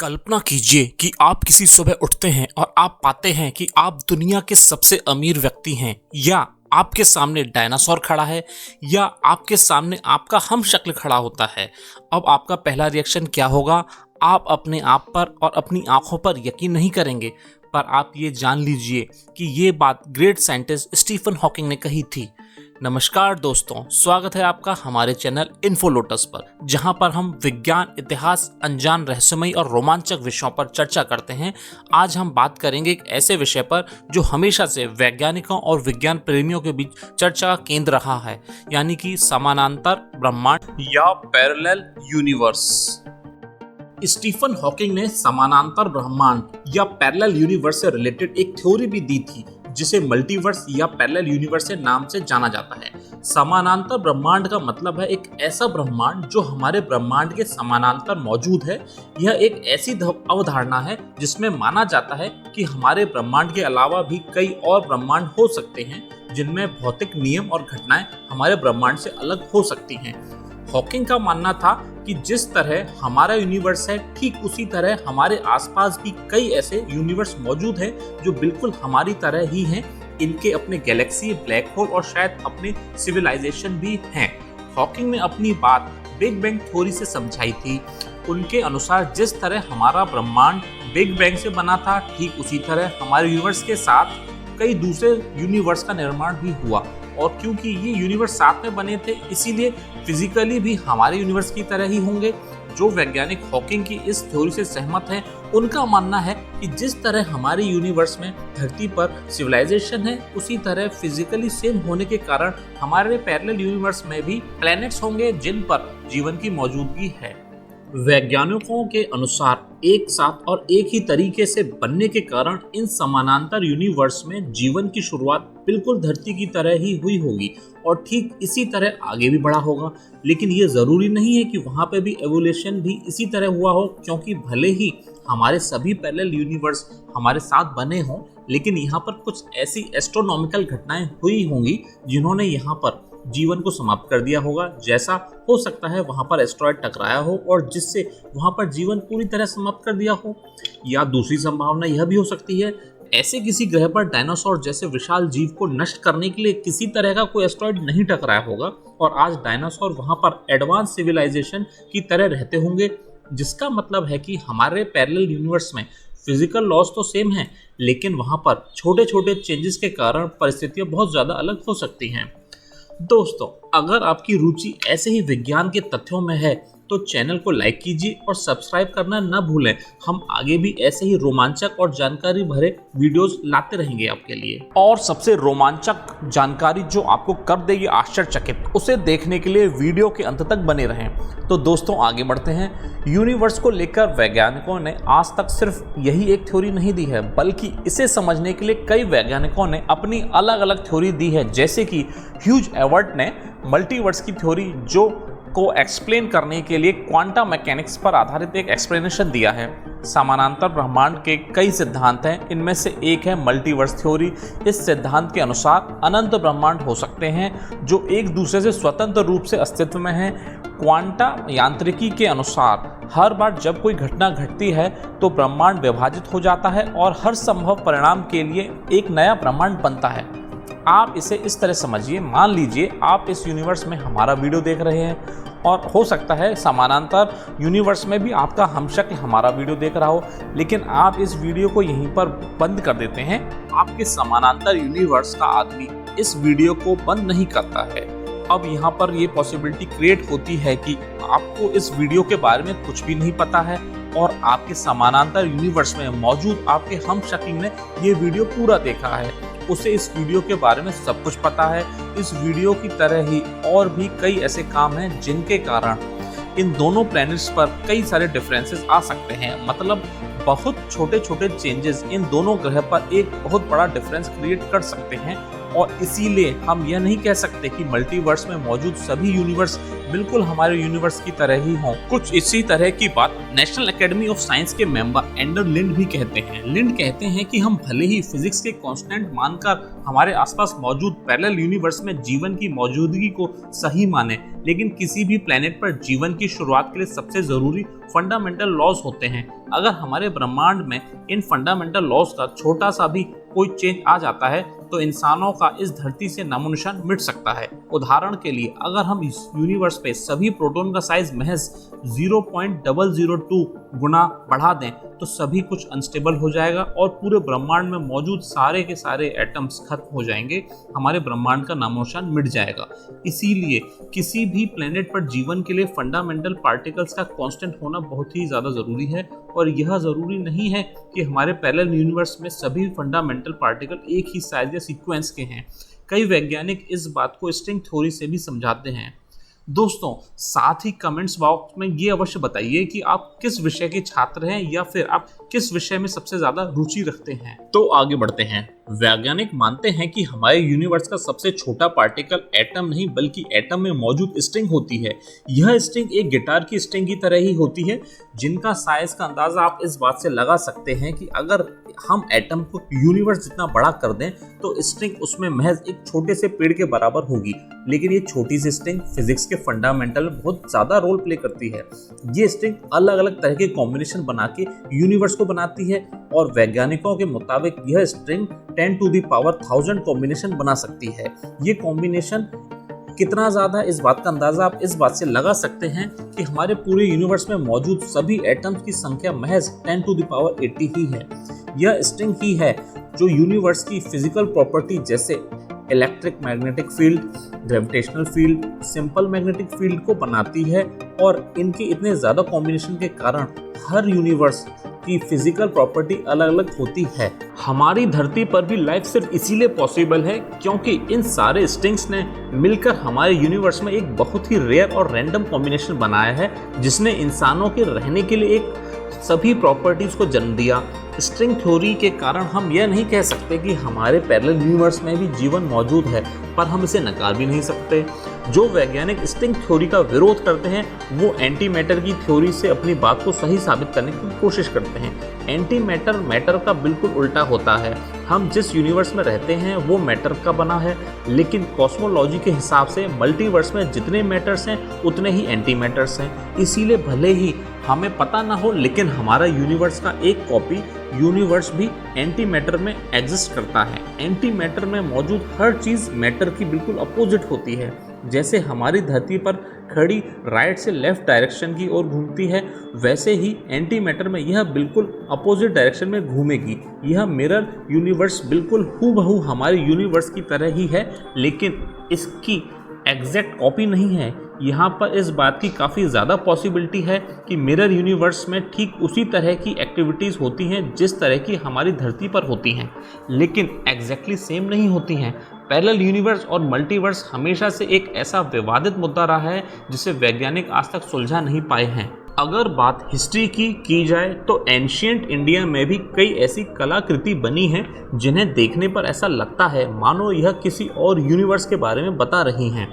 कल्पना कीजिए कि आप किसी सुबह उठते हैं और आप पाते हैं कि आप दुनिया के सबसे अमीर व्यक्ति हैं, या आपके सामने डायनासोर खड़ा है, या आपके सामने आपका हमशक्ल खड़ा होता है। अब आपका पहला रिएक्शन क्या होगा? आप अपने आप पर और अपनी आंखों पर यकीन नहीं करेंगे। पर आप ये जान लीजिए कि ये बात ग्रेट साइंटिस्ट स्टीफन हॉकिंग ने कही थी। नमस्कार दोस्तों, स्वागत है आपका हमारे चैनल इन्फो लोटस पर, जहां पर हम विज्ञान, इतिहास, अनजान, रहस्यमयी और रोमांचक विषयों पर चर्चा करते हैं। आज हम बात करेंगे एक ऐसे विषय पर जो हमेशा से वैज्ञानिकों और विज्ञान प्रेमियों के बीच चर्चा का केंद्र रहा है, यानी कि समानांतर ब्रह्मांड या पैरेलल यूनिवर्स। स्टीफन हॉकिंग ने समानांतर ब्रह्मांड या पैरेलल यूनिवर्स से रिलेटेड एक थ्योरी भी दी थी, जिसे मल्टीवर्स या पैरेलल यूनिवर्स के नाम से जाना जाता है। समानांतर ब्रह्मांड का मतलब है एक ऐसा ब्रह्मांड जो हमारे ब्रह्मांड के समानांतर मौजूद है। यह एक ऐसी अवधारणा है जिसमें माना जाता है कि हमारे ब्रह्मांड के अलावा भी कई और ब्रह्मांड हो सकते हैं, जिनमें भौतिक नियम और घटनाएं हमारे ब्रह्मांड से अलग हो सकती हैं। हॉकिंग का मानना था कि जिस तरह हमारा यूनिवर्स है, ठीक उसी तरह हमारे आसपास भी कई ऐसे यूनिवर्स मौजूद हैं जो बिल्कुल हमारी तरह ही हैं। इनके अपने गैलेक्सी, ब्लैक होल और शायद अपने सिविलाइजेशन भी हैं। हॉकिंग ने अपनी बात बिग बैंग थ्योरी से समझाई थी। उनके अनुसार जिस तरह हमारा ब्रह्मांड बिग बैंग से बना था, ठीक उसी तरह हमारे यूनिवर्स के साथ कई दूसरे यूनिवर्स का निर्माण भी हुआ। और क्योंकि ये यूनिवर्स साथ में बने थे, इसीलिए फिजिकली भी हमारे यूनिवर्स की तरह ही होंगे। जो वैज्ञानिक हॉकिंग की इस थ्योरी से सहमत हैं, उनका मानना है कि जिस तरह हमारे यूनिवर्स में धरती पर सिविलाइजेशन है, उसी तरह फिजिकली सेम होने के कारण हमारे पैरेलल यूनिवर्स में भी प्लैनेट्स होंगे जिन पर जीवन की मौजूदगी है। वैज्ञानिकों के अनुसार एक साथ और एक ही तरीके से बनने के कारण इन समानांतर यूनिवर्स में जीवन की शुरुआत बिल्कुल धरती की तरह ही हुई होगी और ठीक इसी तरह आगे भी बढ़ा होगा। लेकिन ये जरूरी नहीं है कि वहाँ पे भी एवोल्यूशन भी इसी तरह हुआ हो, क्योंकि भले ही हमारे सभी पैरेलल यूनिवर्स हमारे साथ बने हों, लेकिन यहाँ पर कुछ ऐसी एस्ट्रोनॉमिकल घटनाएं हुई होंगी जिन्होंने यहाँ पर जीवन को समाप्त कर दिया होगा। जैसा हो सकता है वहां पर एस्ट्रॉयड टकराया हो और जिससे वहां पर जीवन पूरी तरह समाप्त कर दिया हो। या दूसरी संभावना यह भी हो सकती है, ऐसे किसी ग्रह पर डायनासोर जैसे विशाल जीव को नष्ट करने के लिए किसी तरह का कोई एस्ट्रॉयड नहीं टकराया होगा और आज डायनासोर वहां पर एडवांस सिविलाइजेशन की तरह रहते होंगे। जिसका मतलब है कि हमारे पैरेलल यूनिवर्स में फिजिकल लॉस तो सेम है, लेकिन वहां पर छोटे छोटे चेंजेस के कारण परिस्थितियां बहुत ज्यादा अलग हो सकती हैं। दोस्तों, अगर आपकी रुचि ऐसे ही विज्ञान के तथ्यों में है तो चैनल को लाइक कीजिए और सब्सक्राइब करना न भूलें। हम आगे भी ऐसे ही रोमांचक और जानकारी भरे वीडियोस लाते रहेंगे आपके लिए। और सबसे रोमांचक जानकारी जो आपको कर देगी आश्चर्यचकित, उसे देखने के लिए वीडियो के अंत तक बने रहें। तो दोस्तों, आगे बढ़ते हैं। यूनिवर्स को लेकर वैज्ञानिकों ने आज तक सिर्फ यही एक थ्योरी नहीं दी है, बल्कि इसे समझने के लिए कई वैज्ञानिकों ने अपनी अलग अलग थ्योरी दी है। जैसे कि ह्यूज एवर्ट ने मल्टीवर्स की थ्योरी जो को एक्सप्लेन करने के लिए क्वांटम मैकेनिक्स पर आधारित एक एक्सप्लेनेशन दिया है। समानांतर ब्रह्मांड के कई सिद्धांत हैं, इनमें से एक है मल्टीवर्स थ्योरी। इस सिद्धांत के अनुसार अनंत ब्रह्मांड हो सकते हैं जो एक दूसरे से स्वतंत्र रूप से अस्तित्व में हैं। क्वांटम यांत्रिकी के अनुसार हर बार जब कोई घटना घटती है तो ब्रह्मांड विभाजित हो जाता है और हर संभव परिणाम के लिए एक नया ब्रह्मांड बनता है। आप इसे इस तरह समझिए, मान लीजिए आप इस यूनिवर्स में हमारा वीडियो देख रहे हैं और हो सकता है समानांतर यूनिवर्स में भी आपका हमशक्ल हमारा वीडियो देख रहा हो, लेकिन आप इस वीडियो को यहीं पर बंद कर देते हैं। आपके समानांतर यूनिवर्स का आदमी इस वीडियो को बंद नहीं करता है। अब यहाँ पर ये पॉसिबिलिटी क्रिएट होती है कि आपको इस वीडियो के बारे में कुछ भी नहीं पता है और आपके समानांतर यूनिवर्स में मौजूद आपके हमशक्ल ने ये वीडियो पूरा देखा है। उसे इस वीडियो के बारे में सब कुछ पता है। इस वीडियो की तरह ही और भी कई ऐसे काम हैं जिनके कारण इन दोनों प्लैनेट्स पर कई सारे डिफरेंसेस आ सकते हैं। मतलब बहुत छोटे छोटे चेंजेस इन दोनों ग्रह पर एक बहुत बड़ा डिफरेंस क्रिएट कर सकते हैं। और इसीलिए हम यह नहीं कह सकते कि मल्टीवर्स में मौजूद सभी यूनिवर्स बिल्कुल हमारे यूनिवर्स की तरह ही हों। कुछ इसी तरह की बात नेशनल एकेडमी ऑफ साइंस के मेंबर एंडर लिंड भी कहते हैं। लिंड कहते हैं कि हम भले ही फिजिक्स के कांस्टेंट मानकर हमारे आसपास मौजूद पैरेलल यूनिवर्स में जीवन की मौजूदगी को सही माने, लेकिन किसी भी प्लेनेट पर जीवन की शुरुआत के लिए सबसे जरूरी फंडामेंटल लॉज होते हैं। अगर हमारे ब्रह्मांड में इन फंडामेंटल लॉज का छोटा सा भी कोई चेंज आ जाता है तो इंसानों का इस धरती से नामोनिशान मिट सकता है। उदाहरण के लिए अगर हम इस यूनिवर्स पे सभी प्रोटॉन का साइज महज 0.002 गुना बढ़ा दें तो सभी कुछ अनस्टेबल हो जाएगा और पूरे ब्रह्मांड में मौजूद सारे के सारे एटम्स खत्म हो जाएंगे, हमारे ब्रह्मांड का नामोनिशान मिट जाएगा। इसीलिए किसी भी प्लेनेट पर जीवन के लिए फंडामेंटल पार्टिकल्स का कांस्टेंट होना बहुत ही ज़्यादा ज़रूरी है। और यह ज़रूरी नहीं है कि हमारे पैरेलल यूनिवर्स में सभी फंडामेंटल पार्टिकल एक ही साइज या सीक्वेंस के हैं। कई वैज्ञानिक इस बात को स्ट्रिंग थ्योरी से भी समझाते हैं। दोस्तों, साथ ही कमेंट्स बॉक्स में ये अवश्य बताइए कि आप किस विषय के छात्र हैं या फिर आप किस विषय में सबसे ज्यादा रुचि रखते हैं। तो आगे बढ़ते हैं। वैज्ञानिक मानते हैं कि हमारे यूनिवर्स का सबसे छोटा पार्टिकल एटम नहीं बल्कि एटम में मौजूद स्ट्रिंग होती है। यह स्ट्रिंग एक गिटार की स्ट्रिंग की तरह ही होती है, जिनका साइज का अंदाजा आप इस बात से लगा सकते हैं कि अगर हम एटम को यूनिवर्स जितना बड़ा कर दें तो स्ट्रिंग उसमें महज एक छोटे से पेड़ के बराबर होगी। लेकिन ये छोटी सी स्ट्रिंग फिजिक्स के फंडामेंटल में बहुत ज्यादा रोल प्ले करती है। ये स्ट्रिंग अलग अलग तरह के कॉम्बिनेशन बना के यूनिवर्स को बनाती है और वैज्ञानिकों के मुताबिक यह string 10 to the power 1000 combination बना सकती है। ये कॉम्बिनेशन कितना ज्यादा इस बात का अंदाजा आप इस बात से लगा सकते हैं कि हमारे पूरे यूनिवर्स में मौजूद सभी एटम्स की संख्या महज 10 to the power 80 ही है। यह स्ट्रिंग ही है जो यूनिवर्स की फिजिकल प्रॉपर्टी जैसे electric magnetic field, gravitational field, simple magnetic field को बनाती है। और इनके इतने ज़्यादा कॉम्बिनेशन के कारण हर यूनिवर्स की फिजिकल प्रॉपर्टी अलग अलग होती है। हमारी धरती पर भी लाइफ सिर्फ इसीलिए पॉसिबल है क्योंकि इन सारे स्ट्रिंग्स ने मिलकर हमारे यूनिवर्स में एक बहुत ही रेयर और रैंडम कॉम्बिनेशन बनाया है, जिसने इंसानों के रहने के लिए एक सभी प्रॉपर्टीज को जन्म दिया। स्ट्रिंग थ्योरी के कारण हम यह नहीं कह सकते कि हमारे पैरेलल यूनिवर्स में भी जीवन मौजूद है, पर हम इसे नकार भी नहीं सकते। जो वैज्ञानिक स्ट्रिंग थ्योरी का विरोध करते हैं वो एंटी मैटर की थ्योरी से अपनी बात को सही साबित करने की कोशिश करते हैं। एंटी मैटर मैटर का बिल्कुल उल्टा होता है। हम जिस यूनिवर्स में रहते हैं वो मैटर का बना है, लेकिन कॉस्मोलॉजी के हिसाब से मल्टीवर्स में जितने मैटर्स हैं उतने ही एंटी मैटर्स हैं। इसीलिए भले ही हमें पता ना हो लेकिन हमारा यूनिवर्स का एक कॉपी यूनिवर्स भी एंटी मैटर में एग्जिस्ट करता है। एंटी मैटर में मौजूद हर चीज़ मैटर की बिल्कुल अपोजिट होती है। जैसे हमारी धरती पर घड़ी राइट से लेफ्ट डायरेक्शन की ओर घूमती है, वैसे ही एंटी मैटर में यह बिल्कुल अपोजिट डायरेक्शन में घूमेगी। यह मिरर यूनिवर्स बिल्कुल हूबहू हमारे यूनिवर्स की तरह ही है, लेकिन इसकी एग्जैक्ट कॉपी नहीं है। यहाँ पर इस बात की काफ़ी ज़्यादा पॉसिबिलिटी है कि मिरर यूनिवर्स में ठीक उसी तरह की एक्टिविटीज़ होती हैं जिस तरह की हमारी धरती पर होती हैं, लेकिन एग्जैक्टली सेम नहीं होती हैं। पैरेलल यूनिवर्स और मल्टीवर्स हमेशा से एक ऐसा विवादित मुद्दा रहा है जिसे वैज्ञानिक आज तक सुलझा नहीं पाए हैं। अगर बात हिस्ट्री की जाए तो एंशिएंट इंडिया में भी कई ऐसी कलाकृति बनी हैं जिन्हें देखने पर ऐसा लगता है मानो यह किसी और यूनिवर्स के बारे में बता रही हैं।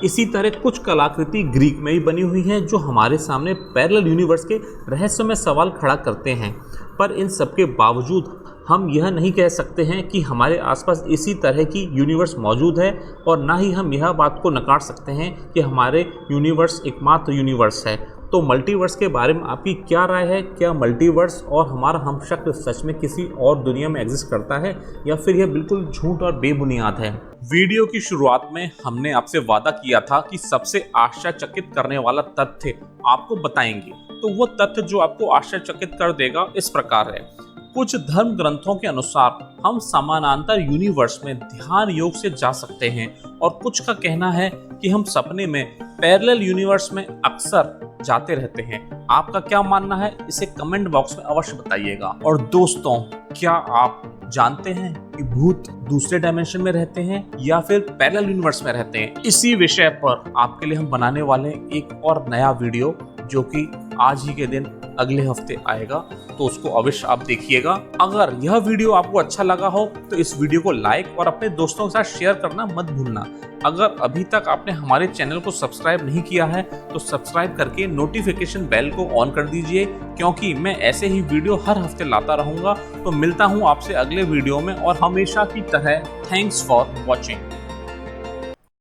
इसी तरह कुछ कलाकृति ग्रीक में भी बनी हुई हैं जो हमारे सामने पैरेलल यूनिवर्स के रहस्य में सवाल खड़ा करते हैं। पर इन सबके बावजूद हम यह नहीं कह सकते हैं कि हमारे आसपास इसी तरह की यूनिवर्स मौजूद है, और ना ही हम यह बात को नकार सकते हैं कि हमारे यूनिवर्स एकमात्र यूनिवर्स है। तो मल्टीवर्स के बारे में आपकी क्या राय है? क्या मल्टीवर्स और हमारा हमशक्ल सच में किसी और दुनिया में एग्जिस्ट करता है या फिर यह बिल्कुल झूठ और बेबुनियाद है? वीडियो की शुरुआत में हमने आपसे वादा किया था कि सबसे आश्चर्यचकित करने वाला तथ्य आपको बताएंगे, तो वो तथ्य जो आपको आश्चर्यचकित कर देगा इस प्रकार है। कुछ धर्म ग्रंथों के अनुसार हम समानांतर यूनिवर्स में ध्यान योग से जा सकते हैं, और कुछ का कहना है कि हम सपने में पैरेलल यूनिवर्स में अक्सर जाते रहते हैं। आपका क्या मानना है? इसे कमेंट बॉक्स में अवश्य बताइएगा। और दोस्तों, क्या आप जानते हैं कि भूत दूसरे डायमेंशन में रहते हैं या फिर पैरेलल यूनिवर्स में रहते हैं? इसी विषय पर आपके लिए हम बनाने वाले हैं एक और नया वीडियो जो कि आज ही के दिन अगले हफ्ते आएगा, तो उसको अवश्य आप देखिएगा। अगर यह वीडियो आपको अच्छा लगा हो तो इस वीडियो को लाइक और अपने दोस्तों के साथ शेयर करना मत भूलना। अगर अभी तक आपने हमारे चैनल को सब्सक्राइब नहीं किया है तो सब्सक्राइब करके नोटिफिकेशन बेल को ऑन कर दीजिए, क्योंकि मैं ऐसे ही वीडियो हर हफ्ते लाता रहूंगा। तो मिलता हूं आपसे अगले वीडियो में, और हमेशा की तरह थैंक्स फॉर वॉचिंग।